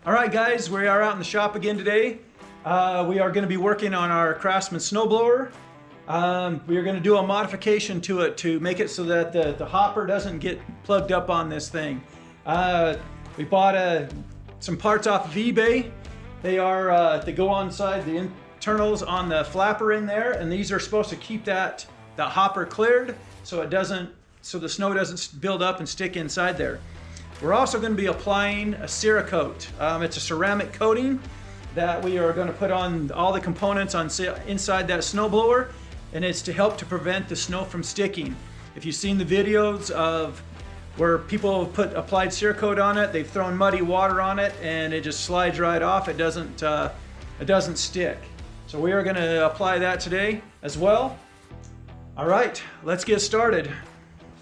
All right, guys, we are out in the shop again today. We are going to be working on our Craftsman snowblower. We are going to do a modification to it to make it so that the hopper doesn't get plugged up on this thing. We bought some parts off of eBay. They go inside the internals on the flapper in there, and these are supposed to keep the hopper cleared so the snow doesn't build up and stick inside there. We're also going to be applying a Cerakote. It's a ceramic coating that we are going to put on all the components inside that snowblower, and it's to help to prevent the snow from sticking. If you've seen the videos of where people have applied Cerakote on it, they've thrown muddy water on it, and it just slides right off. It doesn't stick. So we are going to apply that today as well. All right, let's get started.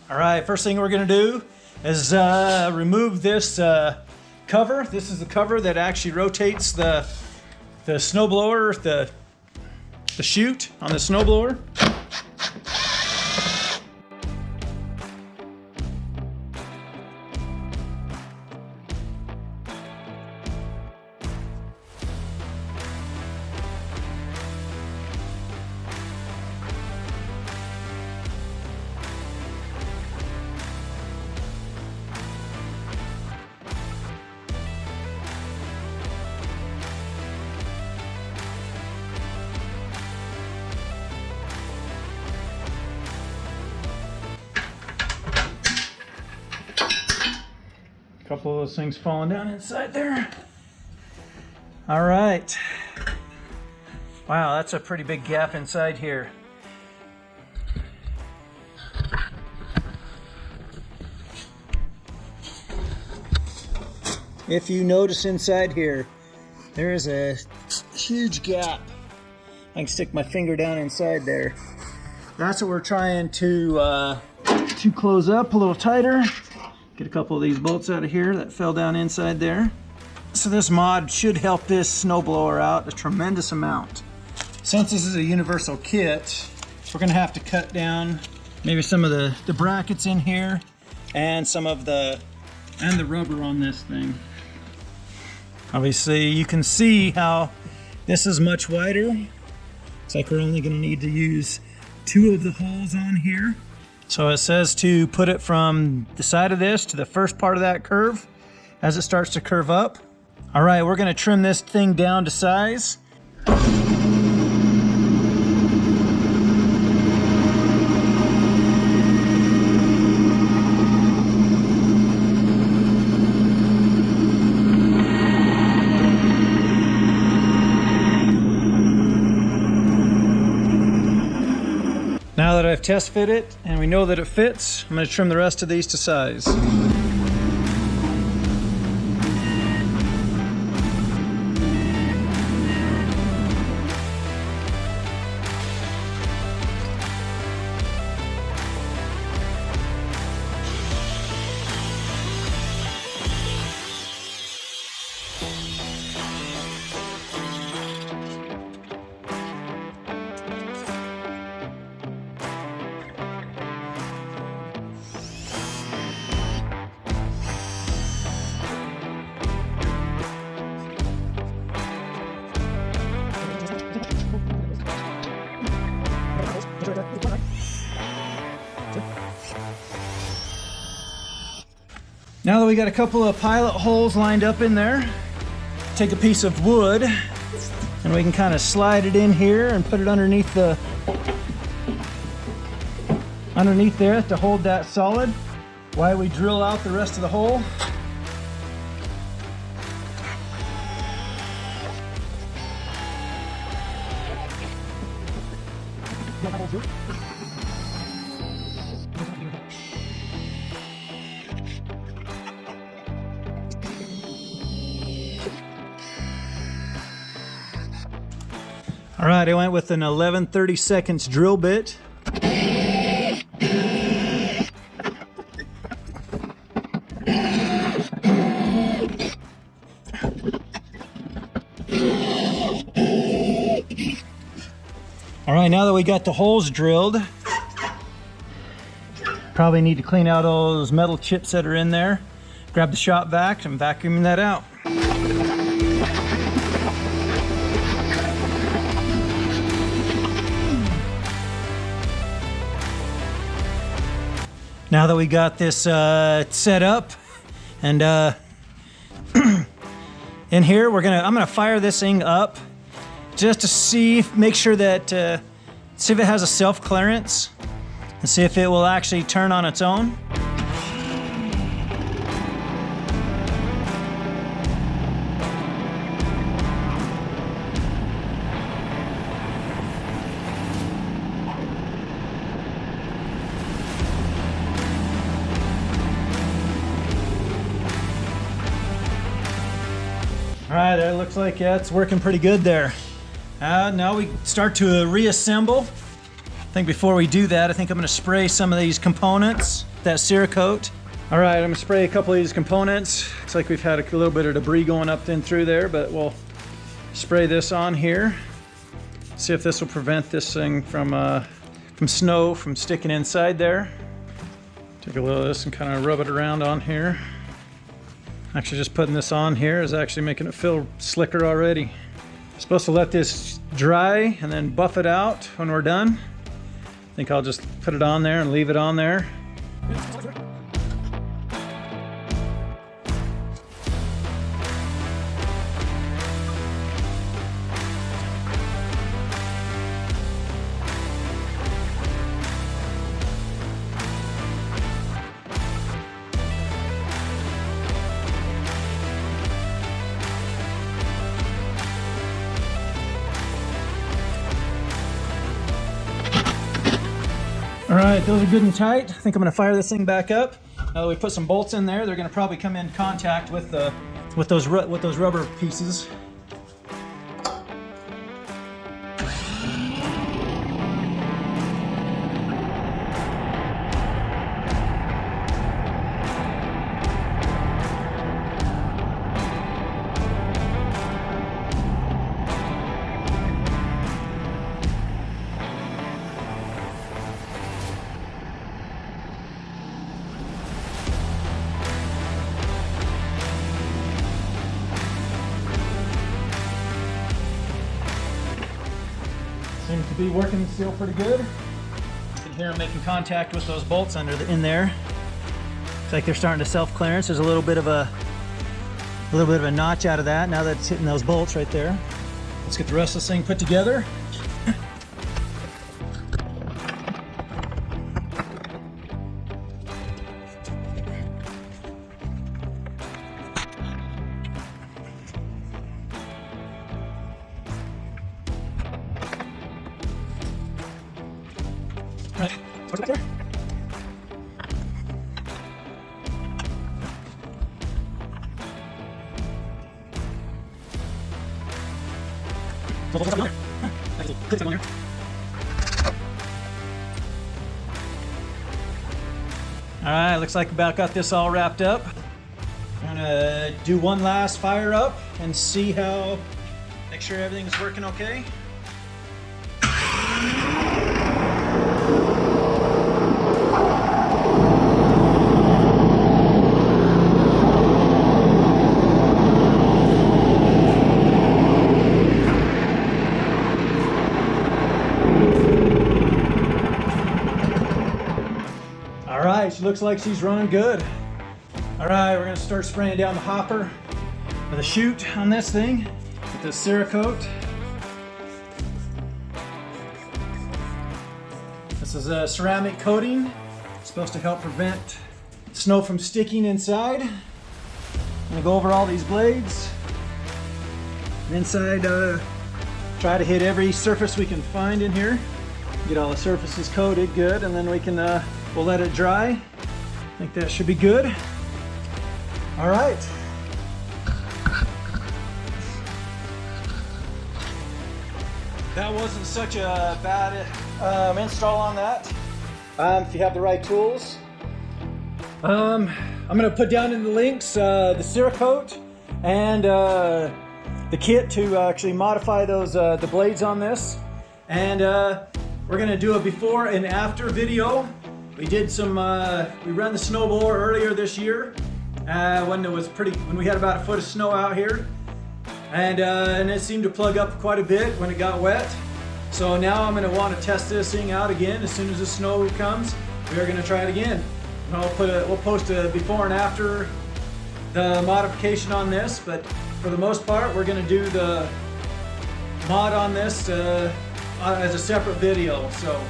All right, first thing we're going to do is remove this cover. This is the cover that actually rotates the snowblower, the chute on the snowblower. A couple of those things falling down inside there. All right. Wow, that's a pretty big gap inside here. If you notice inside here, there is a huge gap. I can stick my finger down inside there. That's what we're trying to close up a little tighter. Get a couple of these bolts out of here that fell down inside there. So this mod should help this snowblower out a tremendous amount. Since this is a universal kit, we're gonna have to cut down maybe some of the brackets in here and some of the rubber on this thing. Obviously you can see how this is much wider. It's like we're only gonna need to use 2 of the holes on here. So it says to put it from the side of this to the first part of that curve as it starts to curve up. All right, we're gonna trim this thing down to size. Now that I've test fit it and we know that it fits, I'm going to trim the rest of these to size. Now that we got a couple of pilot holes lined up in there, take a piece of wood and we can kind of slide it in here and put it underneath there to hold that solid while we drill out the rest of the hole. All right, I went with an 11/32 drill bit. All right, now that we got the holes drilled, probably need to clean out all those metal chips that are in there. Grab the shop vac and vacuum that out. Now that we got this set up, and in here I'm gonna fire this thing up just to see, make sure that see if it has a self clearance, and see if it will actually turn on its own. All right, that looks like, yeah, it's working pretty good there. Now we start to reassemble. I think before we do that, I think I'm gonna spray some of these components, that Cerakote. All right, I'm gonna spray a couple of these components. Looks like we've had a little bit of debris going up and through there, but we'll spray this on here. See if this will prevent this thing from snow from sticking inside there. Take a little of this and kind of rub it around on here. Actually, just putting this on here is actually making it feel slicker already. Supposed to let this dry and then buff it out when we're done. I think I'll just put it on there and leave it on there. All right, those are good and tight. I think I'm gonna fire this thing back up. We put some bolts in there. They're gonna probably come in contact with those rubber pieces. Seems to be working still pretty good. You can hear them making contact with those bolts in there. Looks like they're starting to self-clearance. There's a little bit of a notch out of that now that it's hitting those bolts right there. Let's get the rest of this thing put together. Right. Put it there. All right, looks like about got this all wrapped up. I'm gonna do one last fire up and see how, make sure everything's working okay. Alright, she looks like she's running good. Alright, we're going to start spraying down the hopper with a chute on this thing with the Cerakote. This is a ceramic coating. It's supposed to help prevent snow from sticking inside. I'm going to go over all these blades. Inside, try to hit every surface we can find in here. Get all the surfaces coated good, and then we can we'll let it dry. I think that should be good. All right. That wasn't such a bad install on that. If you have the right tools. I'm gonna put down in the links the Cerakote and the kit to actually modify those the blades on this. And we're gonna do a before and after video. We did some, we ran the snowblower earlier this year, when we had about a foot of snow out here, and it seemed to plug up quite a bit when it got wet. So now I'm going to want to test this thing out again as soon as the snow comes. We are going to try it again. And we'll post a before and after the modification on this, but for the most part, we're going to do the mod on this as a separate video. So.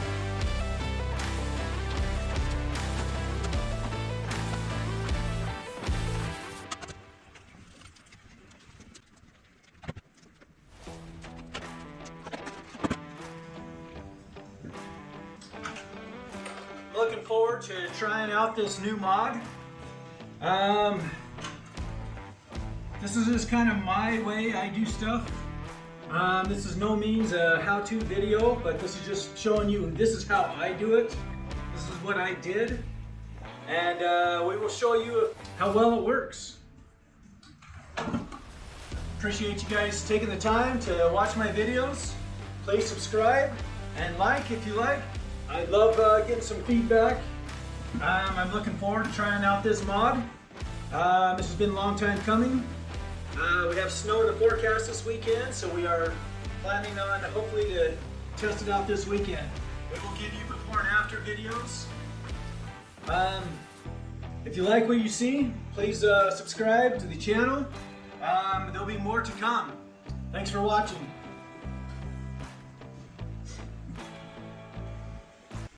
Looking forward to trying out this new mod. This is just kind of my way I do stuff. This is no means a how-to video, but this is just showing you this is how I do it. This is what I did, and we will show you how well it works. Appreciate you guys taking the time to watch my videos. Please subscribe and like if you like. I love getting some feedback. I'm looking forward to trying out this mod. This has been a long time coming. We have snow in the forecast this weekend, so we are planning on hopefully to test it out this weekend. We will give you before and after videos. If you like what you see, please subscribe to the channel. There'll be more to come. Thanks for watching.